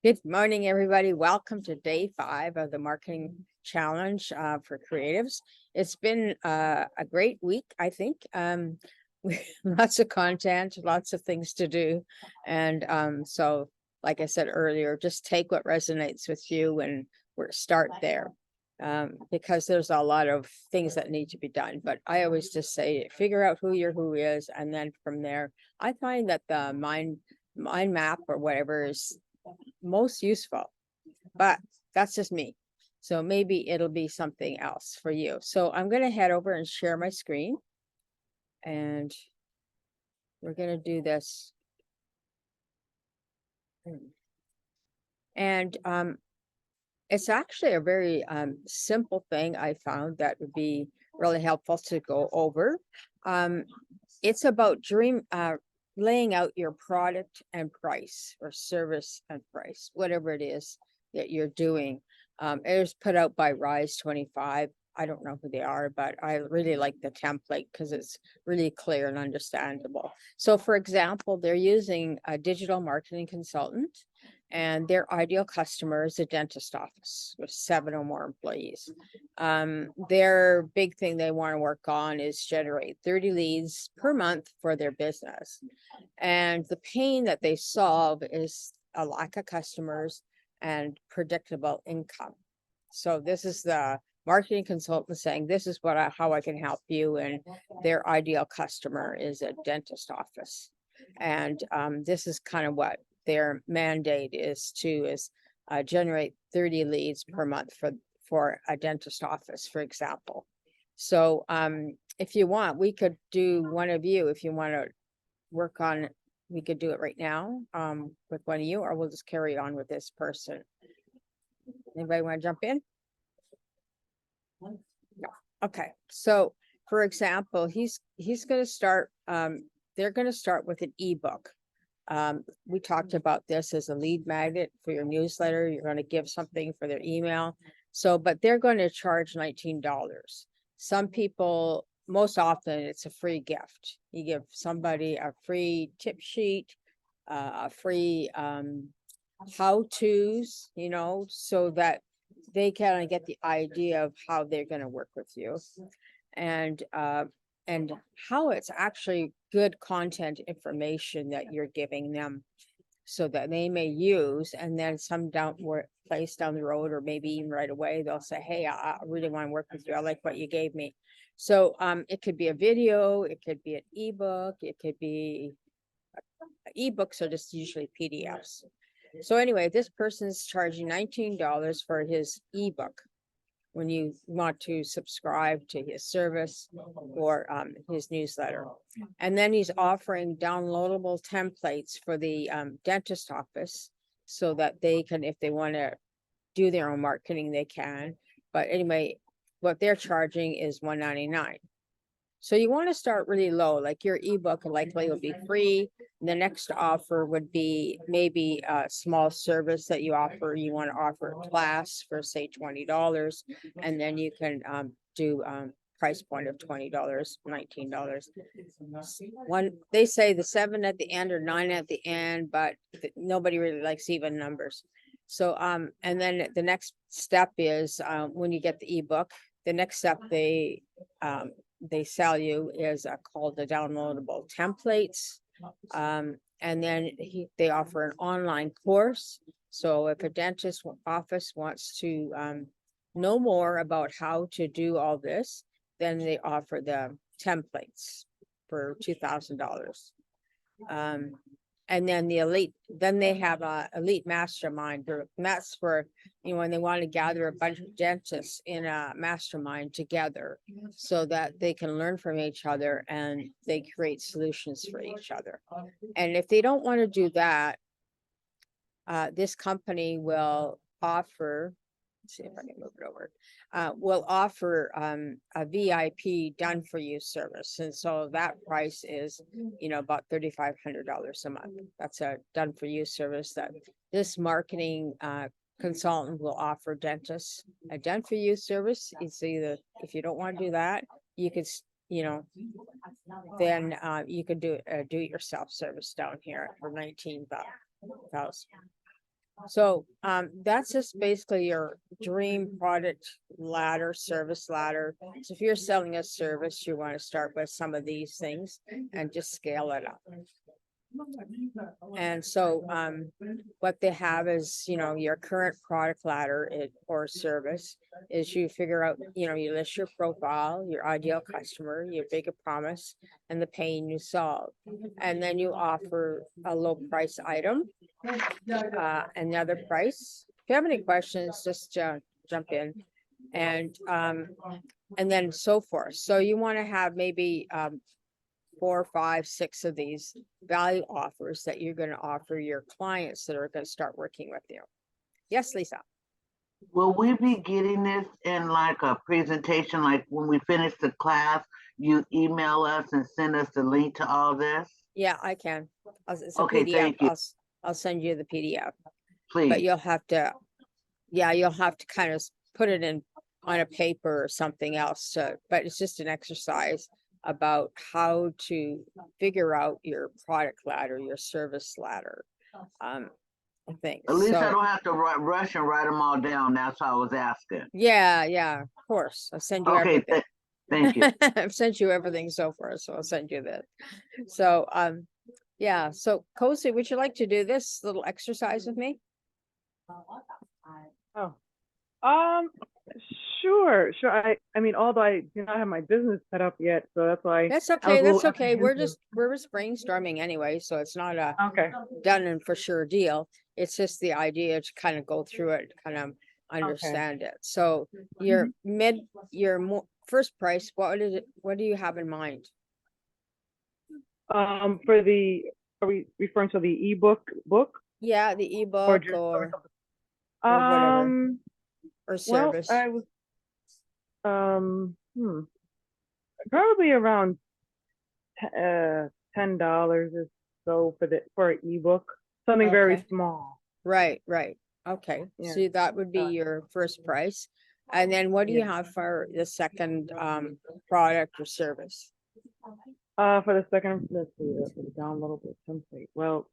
Good morning, everybody. Welcome to day 5 of the marketing challenge for creatives. It's been a great week, I think. Lots of content, lots of things to do. And so, like I said earlier, just take what resonates with you and start there. Because there's a lot of things that need to be done. But I always just say, figure out who your who is. And then from there, I find that the mind map or whatever is most useful, but that's just me. So maybe it'll be something else for you. So I'm going to head over and share my screen, and we're going to do this. And it's actually a very simple thing I found that would be really helpful to go over. It's about laying out your product and price, or service and price, whatever it is that you're doing. It was put out by Rise 25. I don't know who they are, but I really like the template because it's really clear and understandable. So for example, they're using a digital marketing consultant, and their ideal customer is a dentist office with 7 or more employees. Their big thing they want to work on is generate 30 leads per month for their business. And the pain that they solve is a lack of customers and predictable income. So this is the marketing consultant saying, this is how I can help you. And their ideal customer is a dentist office. And this is kind of what their mandate is generate 30 leads per month for a dentist office, for example. So if you want, we could do one of you, if you want to work on, we could do it right now with one of you, or we'll just carry on with this person. Anybody want to jump in? No. Okay. So for example, he's going to start, they're going to start with an ebook. We talked about this as a lead magnet for your newsletter. You're going to give something for their email. So, but they're going to charge $19. Some people, most often it's a free gift. You give somebody a free tip sheet, a free how-tos, so that they kind of get the idea of how they're going to work with you. And how it's actually good content information that you're giving them, so that they may use, and then place down the road, or maybe even right away, they'll say, hey, I really want to work with you. I like what you gave me. So it could be a video, it could be an ebook, it could be ebooks are just usually PDFs. So anyway, this person's charging $19 for his ebook when you want to subscribe to his service or his newsletter. And then he's offering downloadable templates for the dentist office, so that they can, if they want to do their own marketing, they can. But anyway, what they're charging is $199. So you want to start really low, like your ebook likely will be free. The next offer would be maybe a small service that you offer. You want to offer a class for say $20, and then you can do price point of $20, $19. They say the 7 at the end or 9 at the end, but nobody really likes even numbers. So and then the next step is when you get the ebook, the next step they sell you is called the downloadable templates. And then they offer an online course. So if a dentist office wants to know more about how to do all this, then they offer the templates for $2,000. And then then they have a elite mastermind group, and that's for, when they want to gather a bunch of dentists in a mastermind together, so that they can learn from each other and they create solutions for each other. And if they don't want to do that, this company will offer, let's see if I can move it over, will offer a VIP done for you service. And so that price is, about $3,500 a month. That's a done for you service that this marketing consultant will offer dentists a done for you service. It's either, if you don't want to do that, you could, then you could do it yourself service down here for $19,000. So that's just basically your dream product ladder, service ladder. So if you're selling a service, you want to start with some of these things and just scale it up. And so what they have is, you know, your current product ladder or service is you figure out, you know, you list your profile, your ideal customer, your bigger promise, and the pain you solve. And then you offer a low price item, another price. If you have any questions, just jump in. And then so forth. So you want to have maybe 4, 5, 6 of these value offers that you're going to offer your clients that are going to start working with you. Yes, Lisa. Will we be getting this in like a presentation, like when we finish the class, you email us and send us the link to all this? Yeah, I can. It's a Okay, PDF. thank you. I'll send you the PDF, but Please. you'll have to, yeah, you'll have to kind of put it in on a paper or something else. But it's just an exercise about how to figure out your product ladder, your service ladder. I think. At least I So, don't have to rush and write them all down. That's how I was asking. yeah, of course. I'll send you Okay, everything. thank you. I've sent you everything so far, so I'll send you that. So, yeah, so Cozy, would you like to do this little exercise with me? Oh, sure. I mean, although I do not have my business set up yet, so that's why. That's I was okay, a little that's okay. We're apprehensive. just brainstorming anyway, so it's not a Okay. done and for sure deal. It's just the idea to kind of go through it, kind of understand it. So your first price, what do you have in mind? For the, are we referring to the ebook book Yeah, the or ebook just or whatever? or Well, service. I was probably around $10 or so for an ebook, something very Okay. small. Right. Okay, Yeah. so that would be your first price. And then what do you Yeah. have for the second product or service? For the second, let's see, the downloadable template. Well,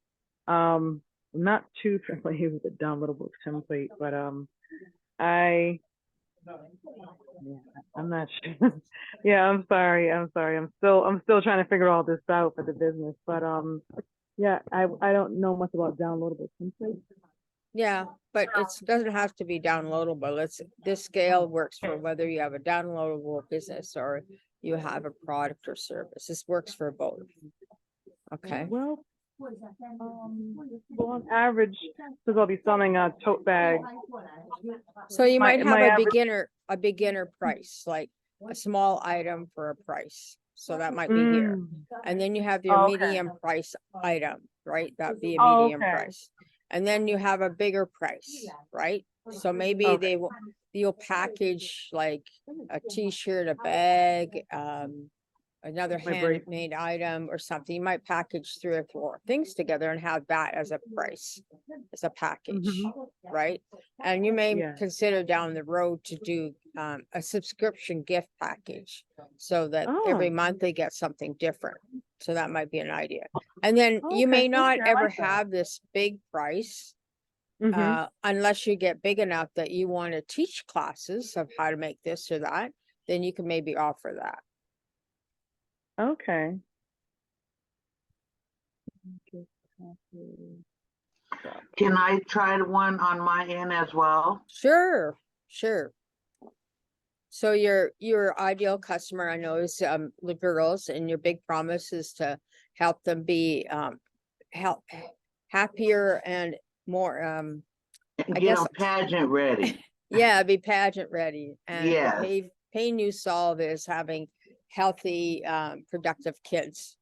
I'm not too familiar with the downloadable template, but yeah, I'm not sure. Yeah, I'm sorry. I'm still trying to figure all this out for the business, but yeah, I don't know much about downloadable templates. Yeah, but it doesn't have to be downloadable. This scale works for whether you have a downloadable business or you have a product or service. This works for both. Okay. Well, on average, because I'll be selling a tote bag. So you might have my a average- beginner price, like a small item for a price. So that might be here. And then you have your Oh, okay. medium price item, right? That'd be a Oh, medium okay. price. And then you have a bigger price, right? So maybe Okay. you'll package like a t-shirt, a bag, another My bracelet. handmade item or something. You might package 3 or 4 things together and have that as a price, as a package, right? And you may Yeah. consider down the road to do a subscription gift package so that every Oh. month they get something different. So that might be an idea. And then you may Okay, not okay, I ever like that. have this big price Mhm. unless you get big enough that you want to teach classes of how to make this or that, then you can maybe offer that. Okay. Can I try one on my end as well? Sure. So your ideal customer, I know, is the girls, and your big promise is to help them be happier and more I Get guess them pageant ready. yeah, be pageant ready. And Yes. the pain you solve is having healthy productive kids.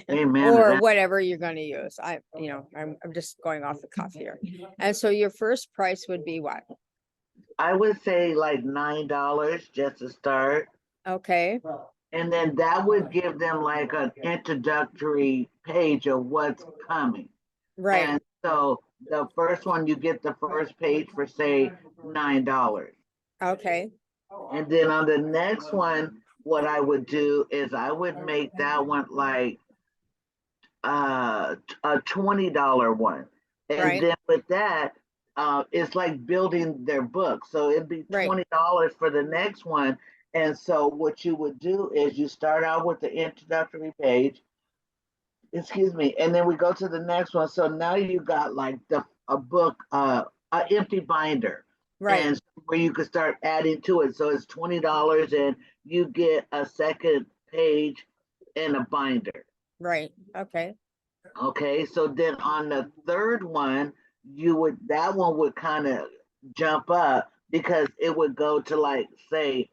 Amen to Or that. whatever you're going to use. I'm just going off the cuff here. And so your first price would be what? I would say like $9 just to start. Okay. And then that would give them like an introductory page of what's coming. Right. And so the first one, you get the first page for say $9. Okay. And then on the next one, what I would do is I would make that one like a $20 one. And Right. then with that, it's like building their book. So it'd be Right. $20 for the next one. And so what you would do is you start out with the introductory page, excuse me, and then we go to the next one. So now you got like a book, an empty binder, Right, and where you could start adding to it. So it's $20, and you get a second page and a binder. right, okay, Okay, so then on the third one, that one would kind of jump up because it would go to like say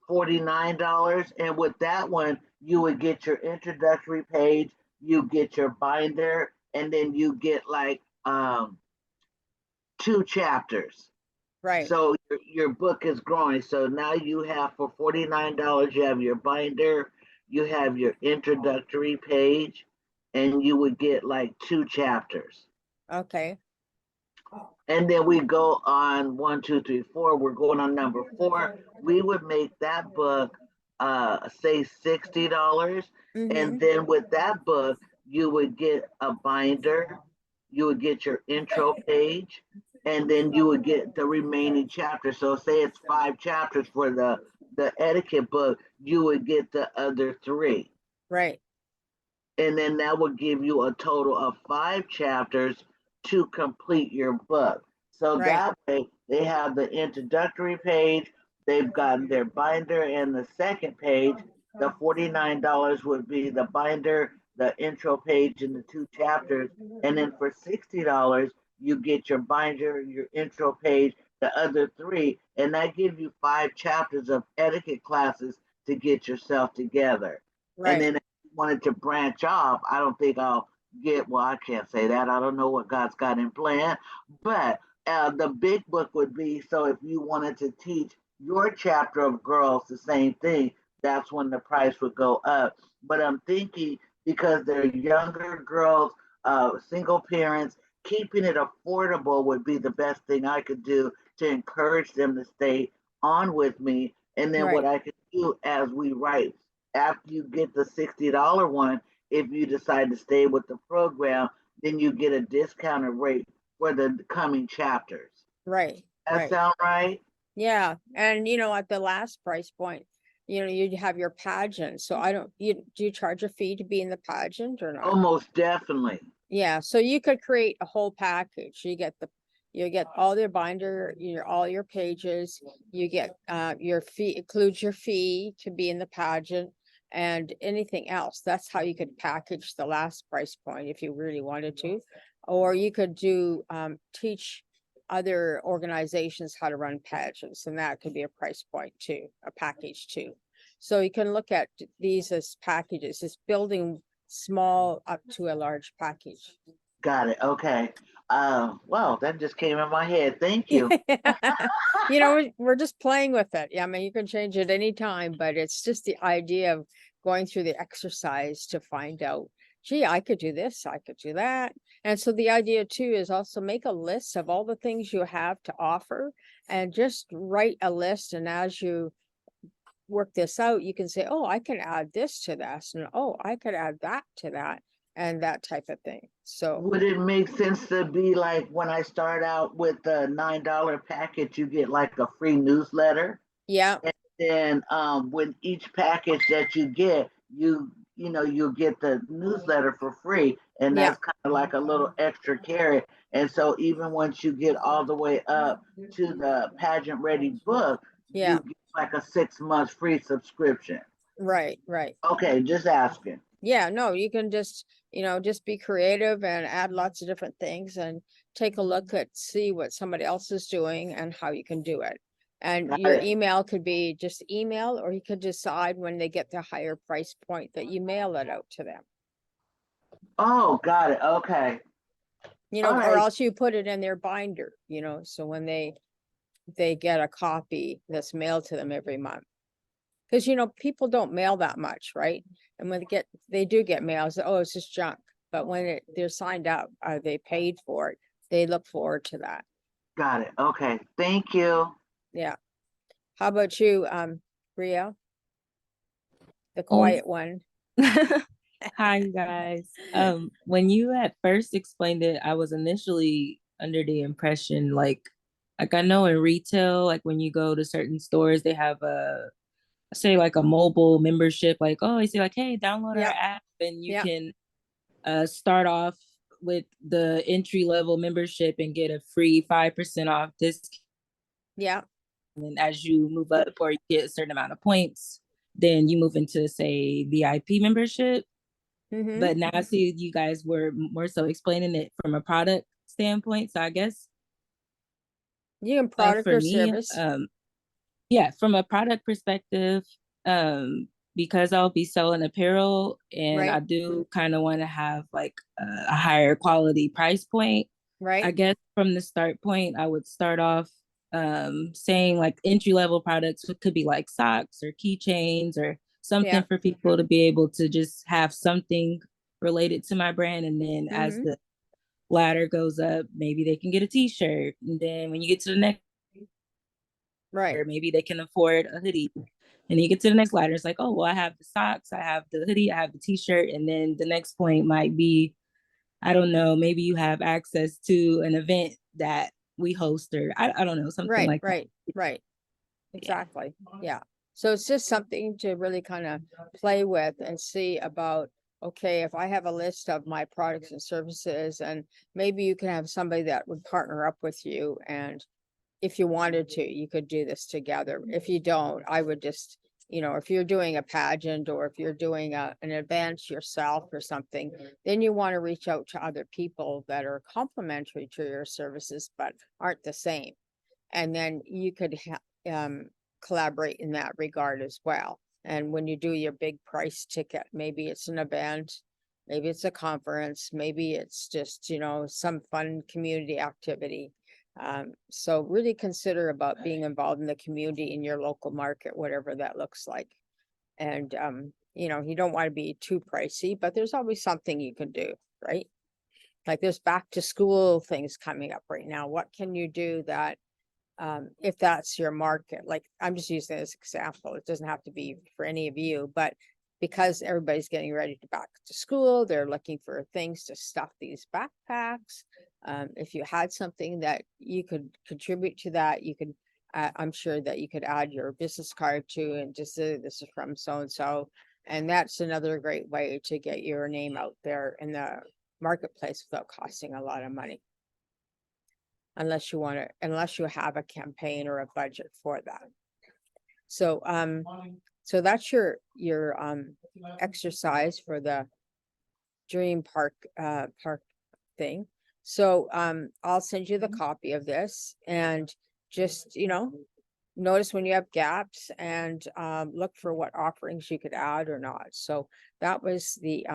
$49. And with that one, you would get your introductory page, you get your binder, and then you get like 2 chapters. right, So your book is growing. So now you have for $49, you have your binder, you have your introductory page, and you would get like 2 chapters. okay, And then we go on 1, 2, 3, 4. We're going on number 4. We would make that book say $60. And mm-hmm, then with that book, you would get a binder, you would get your intro page, and then you would get the remaining chapters. So say it's 5 chapters for the etiquette book, you would get the other 3. right, And then that would give you a total of 5 chapters to complete your book. So right, that way they have the introductory page, they've gotten their binder and the second page. The $49 would be the binder, the intro page, and the 2 chapters. And then for $60, you get your binder, your intro page, the other 3, and that gives you 5 chapters of etiquette classes to get yourself together. And right, then wanted to branch off, I don't think I'll get, well, I can't say that. I don't know what God's got in plan. But the big book would be, so if you wanted to teach your chapter of girls the same thing, that's when the price would go up. But I'm thinking because they're younger girls, single parents, keeping it affordable would be the best thing I could do to encourage them to stay on with me. And then what right, I could do as we write, after you get the $60 one, if you decide to stay with the program, then you get a discounted rate for the coming chapters. right, That right. sound right? Yeah, and at the last price point, you'd have your pageant, so I don't, do you charge a fee to be in the pageant or not? Almost definitely. Yeah, so you could create a whole package. You get all your binder, all your pages, you get your fee, includes your fee to be in the pageant and anything else. That's how you could package the last price point if you really wanted to. Or you could do teach other organizations how to run pageants, and that could be a price point too, a package too. So you can look at these as packages, it's building small up to a large package. Got it. Okay. Well, that just came in my head. Thank you. We're just playing with it. Yeah, I mean, you can change it anytime, but it's just the idea of going through the exercise to find out, gee, I could do this, I could do that. And so the idea too is also make a list of all the things you have to offer and just write a list. And as you work this out, you can say, oh, I can add this to this, and oh, I could add that to that, and that type of thing. So, Would it make sense to be like when I start out with the $9 package, you get like a free newsletter? yeah, And then with each package that you get, you'll get the newsletter for free, and yeah, that's kind of like a little extra carrot. And so even once you get all the way up to the pageant ready book, yeah, you get like a 6 months free subscription. right, right. Okay, just asking. Yeah, no, you can just be creative and add lots of different things and take a look at, see what somebody else is doing and how you can do it. And Got your it. email could be just email, or you could decide when they get the higher price point that you mail it out to them. Oh, got it. Okay. All Or right. else you put it in their binder, so when they get a copy that's mailed to them every month. Because people don't mail that much, right? And when they do get mail, it's, oh, it's just junk. But when they're signed up, they paid for it, they look forward to that. Got it. Okay. Thank you. Yeah. How about you, Ria? The Oh, quiet one. hi, you guys. When you had first explained it, I was initially under the impression like I know in retail, like when you go to certain stores, they have a say like a mobile membership, like, oh, I say like, hey, download our Yep. app and you Yep. can start off with the entry level membership and get a free 5% off discount. Yeah. And as you move up or you get a certain amount of points, then you move into say VIP membership. Mm-hmm. But now I see you guys were more so explaining it from a product standpoint. So I guess You can product for or me, service. yeah, from a product perspective, because I'll be selling apparel and I Right. do kind of want to have like a higher quality price point. I Right. guess from the start point, I would start off saying like entry level products could be like socks or keychains or something Yeah. for people to be able to just have something related to my brand. And then as Mm-hmm. the ladder goes up, maybe they can get a t-shirt. And then when you get to the next, Right. or maybe they can afford a hoodie. And you get to the next ladder, it's like, oh, well, I have the socks, I have the hoodie, I have the t-shirt. And then the next point might be, I don't know, maybe you have access to an event that we host, or I don't know, something Right. like that. Right. Right. Yeah. Exactly. Yeah. So it's just something to really kind of play with and see about, okay, if I have a list of my products and services, and maybe you can have somebody that would partner up with you. And if you wanted to, you could do this together. If you don't, I would just, if you're doing a pageant or if you're doing an event yourself or something, then you want to reach out to other people that are complementary to your services, but aren't the same. And then you could collaborate in that regard as well. And when you do your big price ticket, maybe it's an event, maybe it's a conference, maybe it's just, some fun community activity. So really consider about being involved in the community in your local market, whatever that looks like. And, you don't want to be too pricey, but there's always something you can do, right? Like there's back to school things coming up right now. What can you do that if that's your market? Like I'm just using this example, it doesn't have to be for any of you, but because everybody's getting ready to back to school, they're looking for things to stuff these backpacks. If you had something that you could contribute to that, you could, I'm sure that you could add your business card to and just say this is from so-and-so. And that's another great way to get your name out there in the marketplace without costing a lot of money. Unless you have a campaign or a budget for that. So, so that's your exercise for the Dream Park thing. So, I'll send you the copy of this and just, notice when you have gaps and, look for what offerings you could add or not. So that was the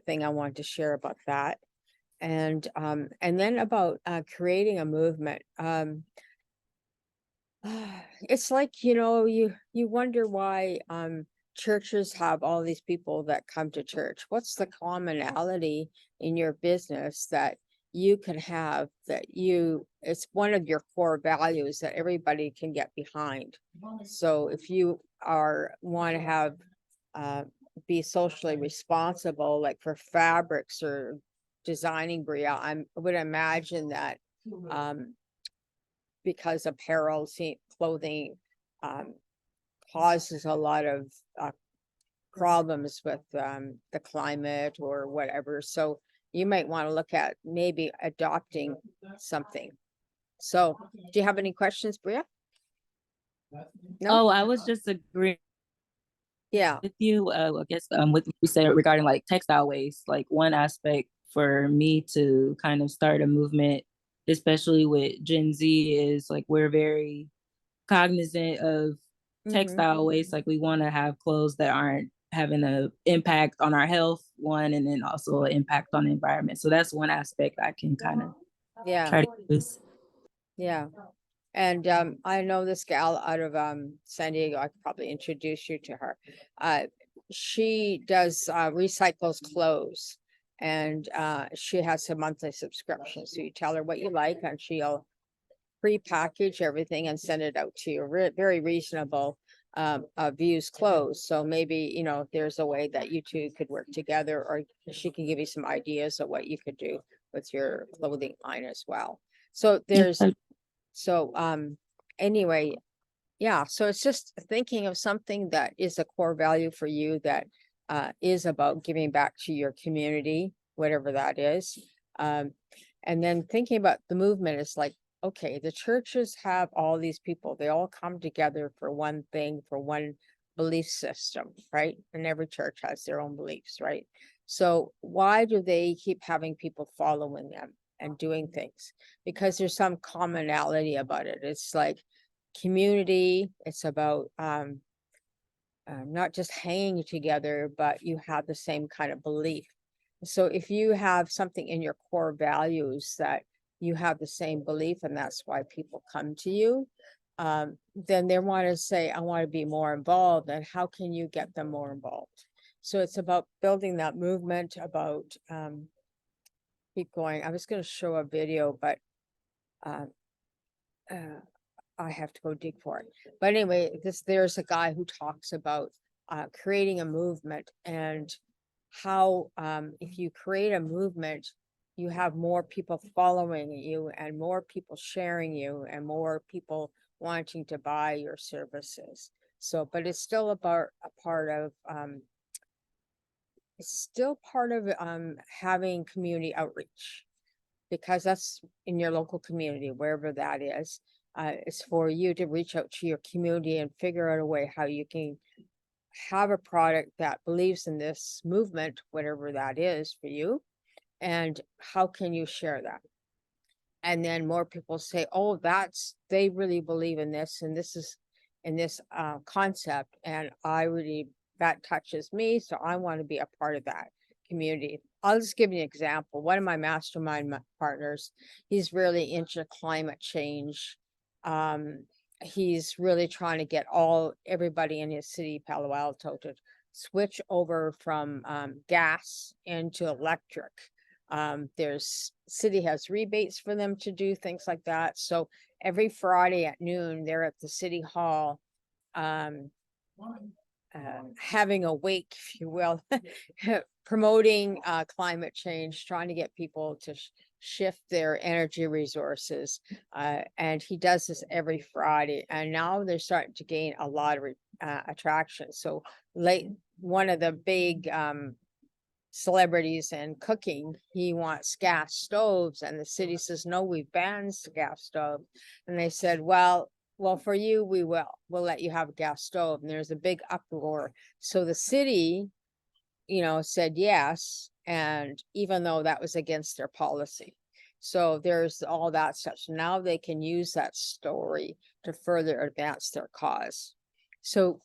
thing I wanted to share about that. And then about creating a movement. It's like, you wonder why churches have all these people that come to church. What's the commonality in your business that you can have, that it's one of your core values that everybody can get behind? So if you want to have be socially responsible, like for fabrics or designing, Bria, I would imagine that because apparel, clothing causes a lot of problems with the climate or whatever. So you might want to look at maybe adopting something. So do you have any questions, Bria? No? Oh, I was just agreeing Yeah. with you. I guess with what you said regarding like textile waste, like one aspect for me to kind of start a movement, especially with Gen Z, is like we're very cognizant of textile waste. Like we want to have clothes that aren't having an impact on our health, one, and then also an impact on the environment. So that's one aspect I can kind of Yeah. try to use. Yeah. And I know this gal out of San Diego. I could probably introduce you to her. She does recycles clothes, and she has a monthly subscription. So you tell her what you like, and she'll pre-package everything and send it out to you. Very reasonable used clothes. So maybe there's a way that you two could work together, or she can give you some ideas of what you could do with your clothing line as well. So there's, so, anyway, yeah, so it's just thinking of something that is a core value for you that is about giving back to your community, whatever that is. And then thinking about the movement is like, okay, the churches have all these people, they all come together for one thing, for one belief system, right? And every church has their own beliefs, right? So why do they keep having people following them and doing things? Because there's some commonality about it. It's like community, it's about not just hanging together, but you have the same kind of belief. So if you have something in your core values that you have the same belief and that's why people come to you, then they want to say, I want to be more involved. And how can you get them more involved? So it's about building that movement, about keep going. I was going to show a video, but I have to go dig for it. But anyway, there's a guy who talks about creating a movement and how if you create a movement, you have more people following you and more people sharing you and more people wanting to buy your services. So, but it's still about a part of having community outreach, because that's in your local community, wherever that is. It's for you to reach out to your community and figure out a way how you can have a product that believes in this movement, whatever that is for you, and how can you share that? And then more people say, oh, they really believe in this, and this is in this concept, and that touches me, so I want to be a part of that community. I'll just give you an example. One of my mastermind partners, he's really into climate change. He's really trying to get everybody in his city, Palo Alto, to switch over from gas into electric. City has rebates for them to do things like that. So every Friday at noon, they're at the city hall, having a wake, if you will, promoting climate change, trying to get people to shift their energy resources. And he does this every Friday. And now they're starting to gain a lot of attraction. So one of the big celebrities in cooking, he wants gas stoves, and the city says, no, we banned gas stoves. And they said, well, for you, we'll let you have a gas stove. And there's a big uproar. So the city, said yes. And even though that was against their policy. So there's all that stuff. So now they can use that story to further advance their cause. So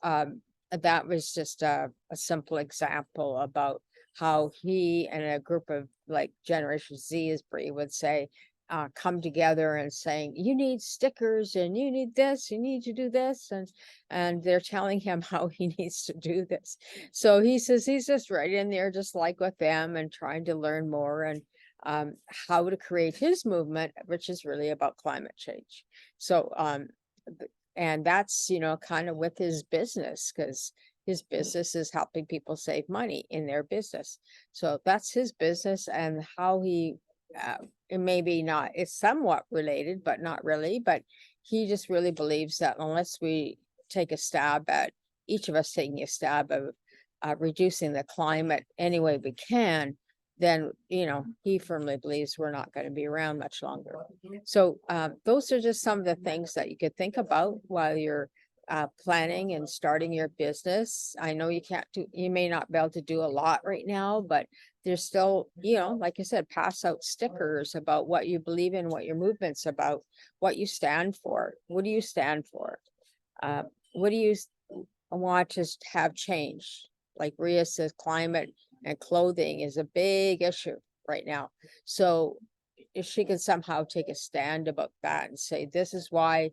that was just a simple example about how he and a group of like Generation Z, as Bree would say, come together and saying, you need stickers and you need this, you need to do this. And they're telling him how he needs to do this. So he says he's just right in there, just like with them, and trying to learn more and how to create his movement, which is really about climate change. So, and that's, kind of with his business, because his business is helping people save money in their business. So that's his business, and how he, it may be not, it's somewhat related, but not really, but he just really believes that unless we take a stab at, each of us taking a stab of reducing the climate any way we can, then, he firmly believes we're not going to be around much longer. So those are just some of the things that you could think about while you're planning and starting your business. I know you may not be able to do a lot right now, but there's still, like I said, pass out stickers about what you believe in, what your movement's about, what you stand for. What do you stand for? What do you want to have changed? Like Ria says, climate and clothing is a big issue right now. So if she can somehow take a stand about that and say, this is why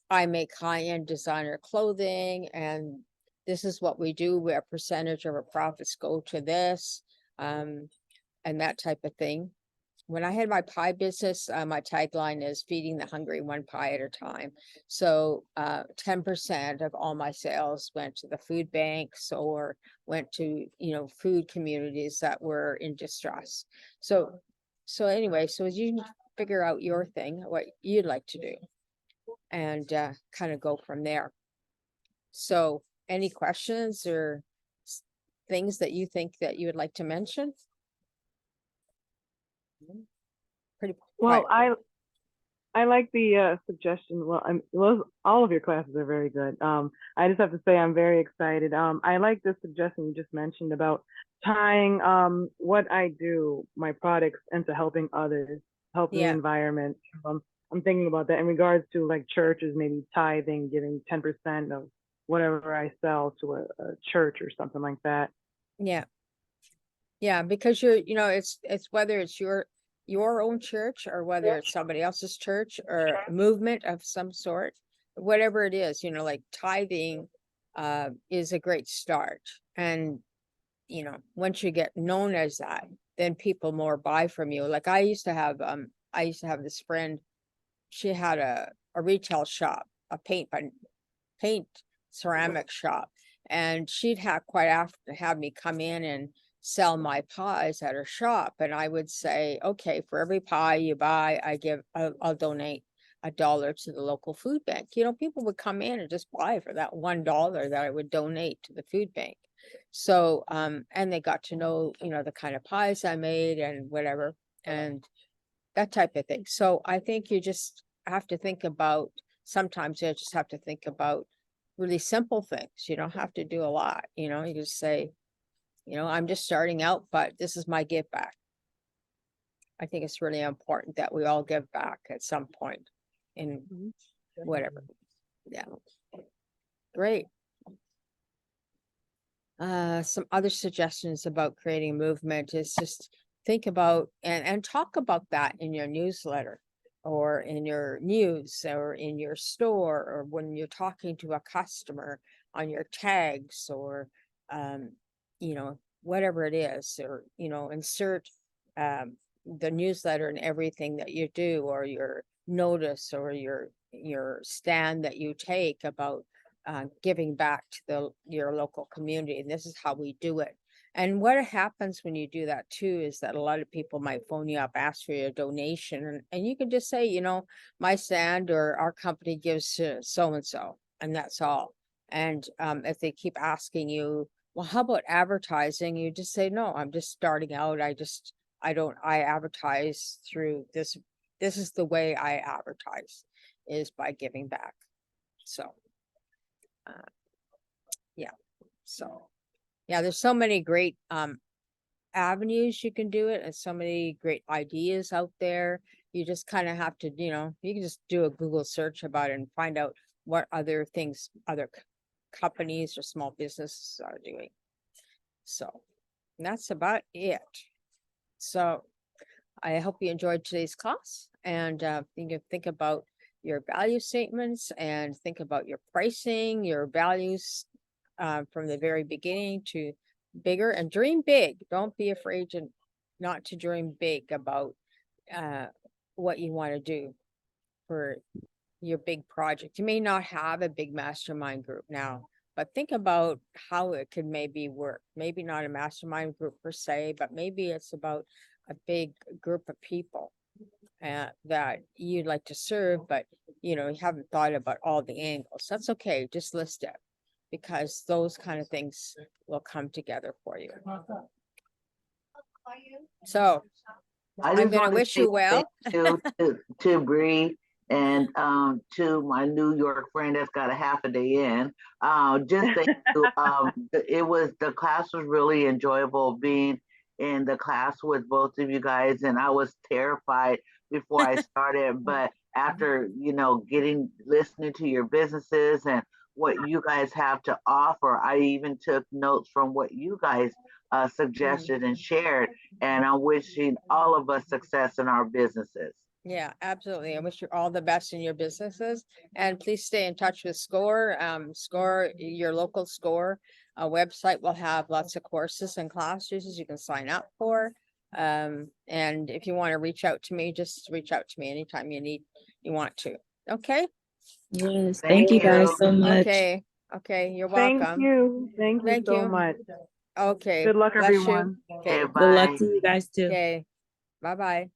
I make high-end designer clothing, and this is what we do, where a percentage of our profits go to this, and that type of thing. When I had my pie business, my tagline is feeding the hungry one pie at a time. So 10% of all my sales went to the food banks or went to, food communities that were in distress. So So anyway, so you figure out your thing, what you'd like to do, and kind of go from there. So any questions or things that you think that you would like to mention? Pretty Well, quiet. I like the suggestion. Well, all of your classes are very good. I just have to say I'm very excited. I like the suggestion you just mentioned about tying what I do, my products, into helping others, helping the Yeah, environment. I'm thinking about that in regards to like churches, maybe tithing, giving 10% of whatever I sell to a church or something like that. yeah, yeah, because it's whether it's your own church or whether it's somebody else's church or a movement of some sort, whatever it is, like tithing is a great start. And once you get known as that, then people more buy from you. Like I used to have this friend, she had a retail shop, a paint ceramic shop, and she'd have quite often have me come in and sell my pies at her shop. And I would say, okay, for every pie you buy, I'll donate $1 to the local food bank. People would come in and just buy for that $1 that I would donate to the food bank. So, and they got to know, the kind of pies I made and whatever, and that type of thing. So I think you just have to think about, sometimes you just have to think about really simple things. You don't have to do a lot, you just say, I'm just starting out, but this is my give back. I think it's really important that we all give back at some point in whatever. Yeah. Great. Some other suggestions about creating a movement is just think about and talk about that in your newsletter or in your news or in your store or when you're talking to a customer on your tags or whatever it is, or insert the newsletter in everything that you do, or your notice or your stand that you take about giving back to your local community. And this is how we do it. And what happens when you do that too is that a lot of people might phone you up, ask for your donation, and you can just say, my stand or our company gives to so and so, and that's all. And if they keep asking you, well, how about advertising? You just say, no, I'm just starting out. I advertise through this. This is the way I advertise, is by giving back. So yeah, so yeah, there's so many great avenues you can do it, and so many great ideas out there. You just kind of have to, you can just do a Google search about it and find out what other things other companies or small businesses are doing. So that's about it. So I hope you enjoyed today's class, and think about your value statements and think about your pricing, your values from the very beginning to bigger, and dream big. Don't be afraid not to dream big about what you want to do for your big project. You may not have a big mastermind group now, but think about how it could maybe work. Maybe not a mastermind group per se, but maybe it's about a big group of people that you'd like to serve, but you haven't thought about all the angles. That's okay, just list it, because those kind of things will come together for you. So I I'm just gonna want to wish say you well. thank you to Bree and to my New York friend that's got a half a day in. Just thank you. The class was really enjoyable being in the class with both of you guys, and I was terrified before I started, but after listening to your businesses and what you guys have to offer, I even took notes from what you guys suggested and shared, and I'm wishing all of us success in our businesses. Yeah, absolutely. I wish you all the best in your businesses, and please stay in touch with SCORE. SCORE, your local SCORE website will have lots of courses and classes you can sign up for. And if you want to reach out to me, just reach out to me anytime you want to. Okay. Yes, Thank thank you guys you. so much. Okay, you're Thank welcome. you. Thank you Thank so you. much. Okay. Good luck, Bless you. everyone. Okay, Okay, Good luck bye. to you guys too. okay. Bye-bye.